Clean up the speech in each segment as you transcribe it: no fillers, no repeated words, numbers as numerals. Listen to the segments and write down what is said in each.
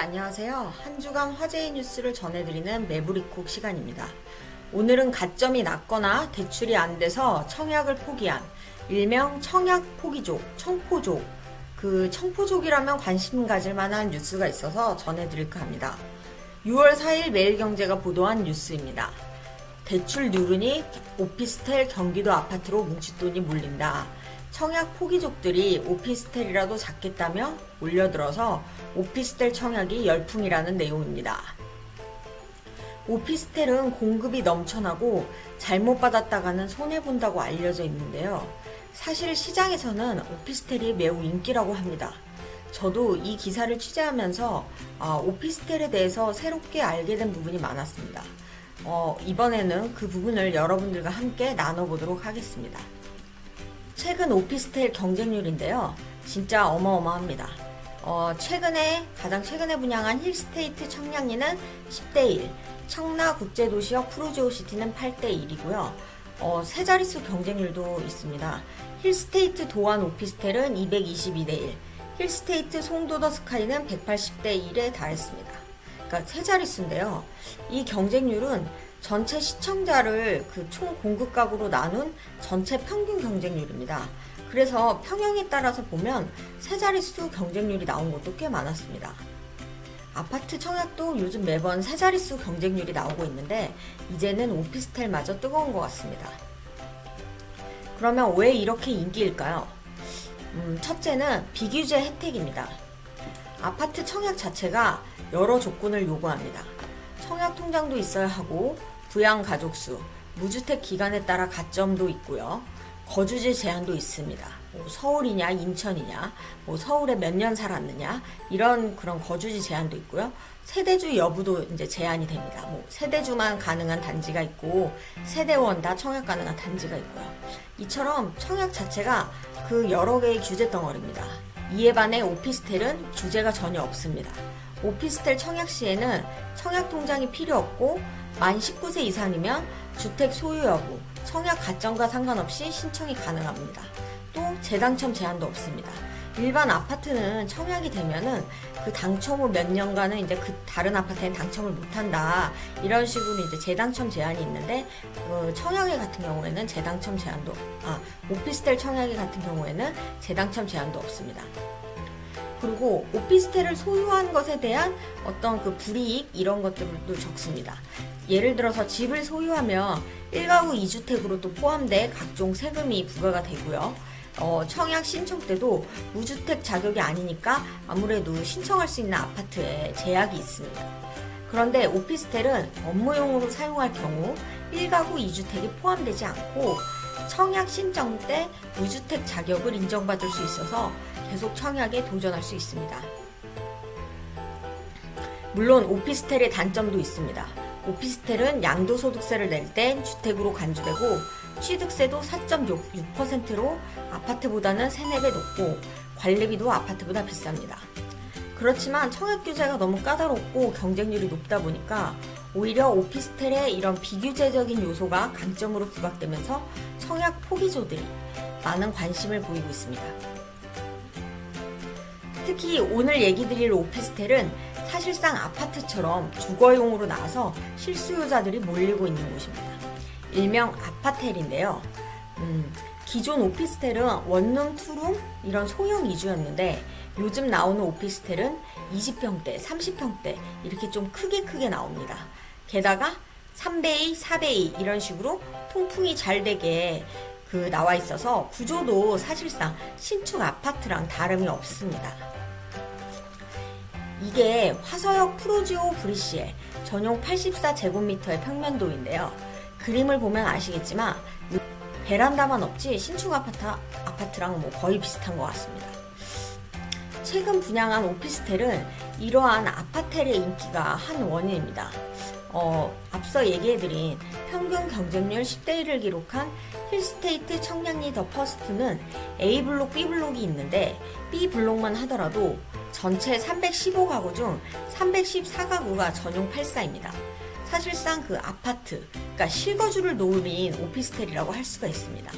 안녕하세요. 한 주간 화제의 뉴스를 전해드리는 매부리콕 시간입니다. 오늘은 가점이 낮거나 대출이 안 돼서 청약을 포기한 일명 청약 포기족, 청포족, 청포족이라면 관심 가질 만한 뉴스가 있어서 전해드릴까 합니다. 6월 4일 매일경제가 보도한 뉴스입니다. 대출 누르니 오피스텔 경기도 아파트로 뭉칫돈이 몰린다. 청약 포기족들이 오피스텔이라도 잡겠다며 몰려들어서 오피스텔 청약이 열풍이라는 내용입니다. 오피스텔은 공급이 넘쳐나고 잘못 받았다가는 손해본다고 알려져 있는데요. 사실 시장에서는 오피스텔이 매우 인기라고 합니다. 저도 이 기사를 취재하면서 오피스텔에 대해서 새롭게 알게 된 부분이 많았습니다. 이번에는 그 부분을 여러분들과 함께 나눠보도록 하겠습니다. 최근 오피스텔 경쟁률인데요. 진짜 어마어마합니다. 가장 최근에 분양한 힐스테이트 청량리는 10대1, 청라국제도시역 프루지오시티는 8대1이고요. 세 자릿수 경쟁률도 있습니다. 힐스테이트 도안 오피스텔은 222대1, 힐스테이트 송도더스카이는 180대1에 달했습니다. 그러니까 세 자릿수인데요. 이 경쟁률은 전체 시청자를 총 공급 가구로 나눈 전체 평균 경쟁률입니다. 그래서 평형에 따라서 보면 세 자릿수 경쟁률이 나온 것도 꽤 많았습니다. 아파트 청약도 요즘 매번 세 자릿수 경쟁률이 나오고 있는데 이제는 오피스텔마저 뜨거운 것 같습니다. 그러면 왜 이렇게 인기일까요? 첫째는 비규제 혜택입니다. 아파트 청약 자체가 여러 조건을 요구합니다. 청약 통장도 있어야 하고 부양 가족수, 무주택 기간에 따라 가점도 있고요. 거주지 제한도 있습니다. 서울이냐 인천이냐, 서울에 몇 년 살았느냐 그런 거주지 제한도 있고요. 세대주 여부도 이제 제한이 됩니다. 세대주만 가능한 단지가 있고 세대원 다 청약 가능한 단지가 있고요. 이처럼 청약 자체가 여러 개의 규제 덩어리입니다. 이에 반해 오피스텔은 규제가 전혀 없습니다. 오피스텔 청약 시에는 청약 통장이 필요 없고 만 19세 이상이면 주택 소유 여부, 청약 가점과 상관없이 신청이 가능합니다. 또 재당첨 제한도 없습니다. 일반 아파트는 청약이 되면은 당첨 후 몇 년간은 이제 다른 아파트엔 당첨을 못한다. 이런 식으로 이제 재당첨 제한이 있는데 청약회 같은 경우에는 오피스텔 청약회 같은 경우에는 재당첨 제한도 없습니다. 그리고 오피스텔을 소유한 것에 대한 어떤 불이익 이런 것들도 적습니다. 예를 들어서 집을 소유하면 1가구 2주택으로 또 포함돼 각종 세금이 부과가 되고요. 청약 신청 때도 무주택 자격이 아니니까 아무래도 신청할 수 있는 아파트에 제약이 있습니다. 그런데 오피스텔은 업무용으로 사용할 경우 1가구 2주택이 포함되지 않고 청약 신청 때 무주택 자격을 인정받을 수 있어서 계속 청약에 도전할 수 있습니다. 물론 오피스텔의 단점도 있습니다. 오피스텔은 양도소득세를 낼 땐 주택으로 간주되고 취득세도 4.6%로 아파트보다는 3~4배 높고 관리비도 아파트보다 비쌉니다. 그렇지만 청약 규제가 너무 까다롭고 경쟁률이 높다 보니까 오히려 오피스텔의 이런 비규제적인 요소가 강점으로 부각되면서 청약 포기조들이 많은 관심을 보이고 있습니다. 특히 오늘 얘기 드릴 오피스텔은 사실상 아파트처럼 주거용으로 나와서 실수요자들이 몰리고 있는 곳입니다. 일명 아파텔인데요. 기존 오피스텔은 원룸, 투룸 이런 소형 위주였는데 요즘 나오는 오피스텔은 20평대, 30평대 이렇게 좀 크게 나옵니다. 게다가 3대2, 4대2 이런 식으로 통풍이 잘 되게 나와 있어서 구조도 사실상 신축 아파트랑 다름이 없습니다. 이게 화서역 프루지오 브리시에 전용 84제곱미터의 평면도인데요. 그림을 보면 아시겠지만 베란다만 없지 신축 아파트랑 거의 비슷한 것 같습니다. 최근 분양한 오피스텔은 이러한 아파텔의 인기가 한 원인입니다. 앞서 얘기해드린 평균 경쟁률 10대1을 기록한 힐스테이트 청량리 더 퍼스트는 A블록, B블록이 있는데 B블록만 하더라도 전체 315가구 중 314가구가 전용 84입니다. 사실상 아파트, 그러니까 실거주를 노린 오피스텔이라고 할 수가 있습니다.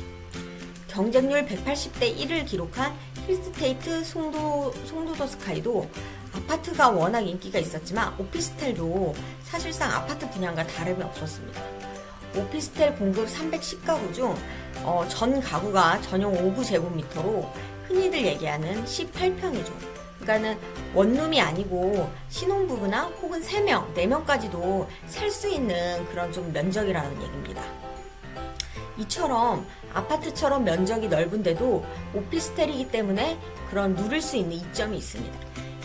경쟁률 180대 1을 기록한 힐스테이트 송도더스카이도 아파트가 워낙 인기가 있었지만 오피스텔도 사실상 아파트 분양과 다름이 없었습니다. 오피스텔 공급 310가구 중 전 가구가 전용 5구제곱미터로 흔히들 얘기하는 18평이죠. 그러니까는 원룸이 아니고 신혼부부나 혹은 3명, 4명까지도 살 수 있는 그런 좀 면적이라는 얘기입니다. 이처럼 아파트처럼 면적이 넓은데도 오피스텔이기 때문에 그런 누릴 수 있는 이점이 있습니다.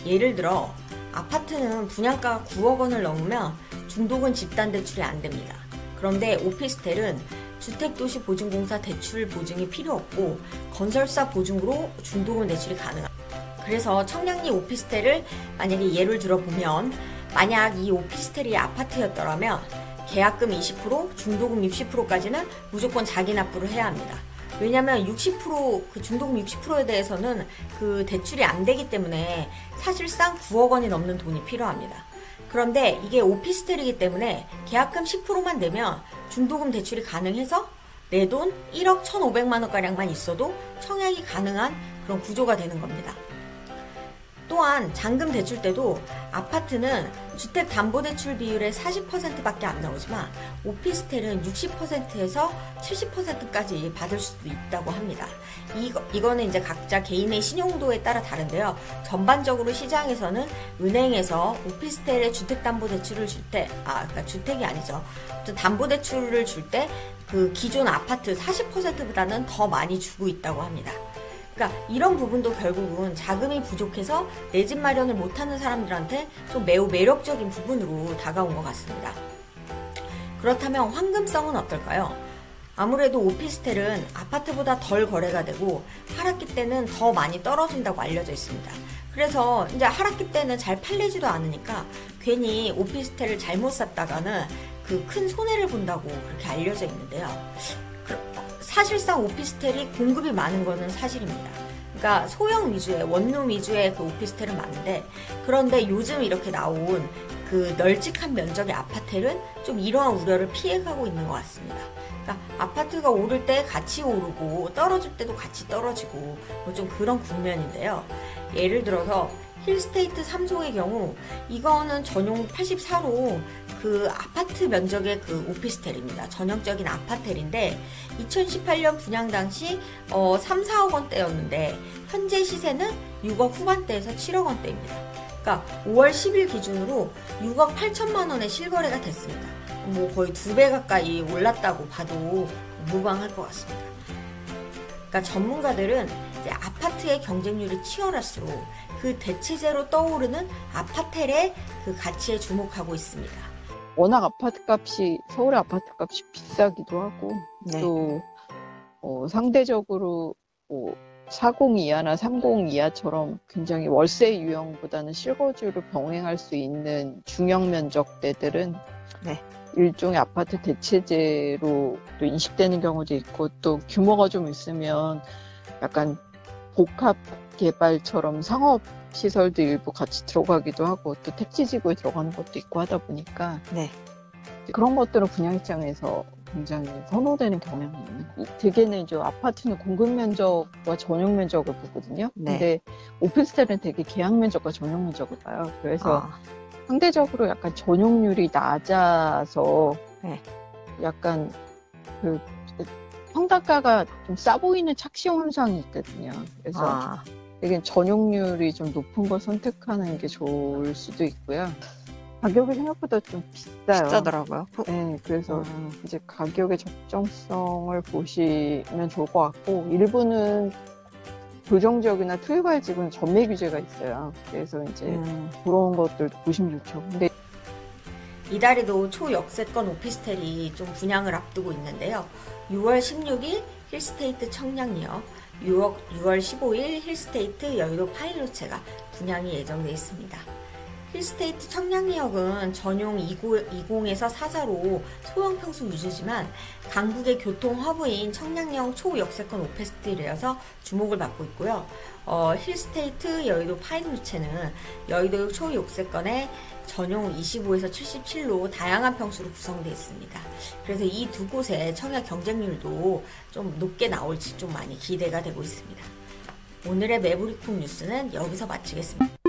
예를 들어 아파트는 분양가가 9억 원을 넘으면 중도금 집단 대출이 안 됩니다. 그런데 오피스텔은 주택도시 보증공사 대출 보증이 필요 없고 건설사 보증으로 중도금 대출이 가능합니다. 그래서 청량리 오피스텔을 만약에 예를 들어보면 만약 이 오피스텔이 아파트였더라면 계약금 20%, 중도금 60%까지는 무조건 자기 납부를 해야 합니다. 왜냐하면 60%, 그 중도금 60%에 대해서는 그 대출이 안 되기 때문에 사실상 9억 원이 넘는 돈이 필요합니다. 그런데 이게 오피스텔이기 때문에 계약금 10%만 내면 중도금 대출이 가능해서 내 돈 1억 1,500만 원가량만 있어도 청약이 가능한 그런 구조가 되는 겁니다. 또한 잔금 대출 때도 아파트는 주택담보대출 비율의 40%밖에 안 나오지만 오피스텔은 60%에서 70%까지 받을 수도 있다고 합니다. 이거는 이제 각자 개인의 신용도에 따라 다른데요. 전반적으로 시장에서는 은행에서 오피스텔에 주택담보대출을 줄 때, 그러니까 주택이 아니죠. 담보대출을 줄 때 그 기존 아파트 40%보다는 더 많이 주고 있다고 합니다. 그러니까 이런 부분도 결국은 자금이 부족해서 내 집 마련을 못하는 사람들한테 좀 매우 매력적인 부분으로 다가온 것 같습니다. 그렇다면 황금성은 어떨까요? 아무래도 오피스텔은 아파트보다 덜 거래가 되고 하락기 때는 더 많이 떨어진다고 알려져 있습니다. 그래서 이제 하락기 때는 잘 팔리지도 않으니까 괜히 오피스텔을 잘못 샀다가는 그 큰 손해를 본다고 그렇게 알려져 있는데요. 사실상 오피스텔이 공급이 많은 것은 사실입니다. 그러니까 소형 위주의 원룸 위주의 그 오피스텔은 많은데 그런데 요즘 이렇게 나온 그 널찍한 면적의 아파트는 좀 이러한 우려를 피해가고 있는 것 같습니다. 그러니까 아파트가 오를 때 같이 오르고 떨어질 때도 같이 떨어지고 뭐 좀 그런 국면인데요. 예를 들어서 힐스테이트 3송의 경우 이거는 전용 84로 그 아파트 면적의 그 오피스텔입니다. 전형적인 아파텔인데 2018년 분양 당시 3, 4억 원대였는데 현재 시세는 6억 후반대에서 7억 원대입니다. 그러니까 5월 10일 기준으로 6억 8천만 원의 실거래가 됐습니다. 뭐 거의 2배 가까이 올랐다고 봐도 무방할 것 같습니다. 그러니까 전문가들은 이제 아파트의 경쟁률이 치열할수록 그 대체제로 떠오르는 아파텔의 그 가치에 주목하고 있습니다. 워낙 서울의 아파트 값이 비싸기도 하고, 네. 또, 상대적으로, 40 이하나 30 이하처럼 굉장히 월세 유형보다는 실거주를 병행할 수 있는 중형 면적대들은 네. 일종의 아파트 대체제로 또 인식되는 경우도 있고, 또 규모가 좀 있으면 약간 복합 개발처럼 상업 시설도 일부 같이 들어가기도 하고 또 택지지구에 들어가는 것도 있고 하다 보니까 네. 그런 것들은 분양 입장에서 굉장히 선호되는 경향이 있는 거예요. 대개는 이제 아파트는 공급 면적과 전용 면적을 보거든요. 네. 근데 오피스텔은 되게 계약 면적과 전용 면적을 봐요. 그래서 상대적으로 약간 전용률이 낮아서 네. 약간 그 평당가가 좀 싸 보이는 착시 현상이 있거든요. 그래서 되게 전용률이 좀 높은 걸 선택하는 게 좋을 수도 있고요. 가격이 생각보다 좀 비싸요. 비싸더라고요. 네, 그래서 이제 가격의 적정성을 보시면 좋을 것 같고, 일부는 교정지역이나 투일과일 지구는 전매 규제가 있어요. 그래서 이제 그런 것들도 보시면 좋죠. 근데 이달에도 초역세권 오피스텔이 좀 분양을 앞두고 있는데요. 6월 16일 힐스테이트 청량리역, 6월 15일 힐스테이트 여의도 파일로체가 분양이 예정되어 있습니다. 힐스테이트 청량리역은 전용 20에서 44로 소형 평수 위주지만 강북의 교통 허브인 청량리역 초역세권 오피스텔이라서 주목을 받고 있고요. 힐스테이트 여의도 파일로체는 여의도 초역세권의 전용 25에서 77로 다양한 평수로 구성되어 있습니다. 그래서 이 두 곳의 청약 경쟁률도 좀 높게 나올지 좀 많이 기대가 되고 있습니다. 오늘의 매부리콕 뉴스는 여기서 마치겠습니다.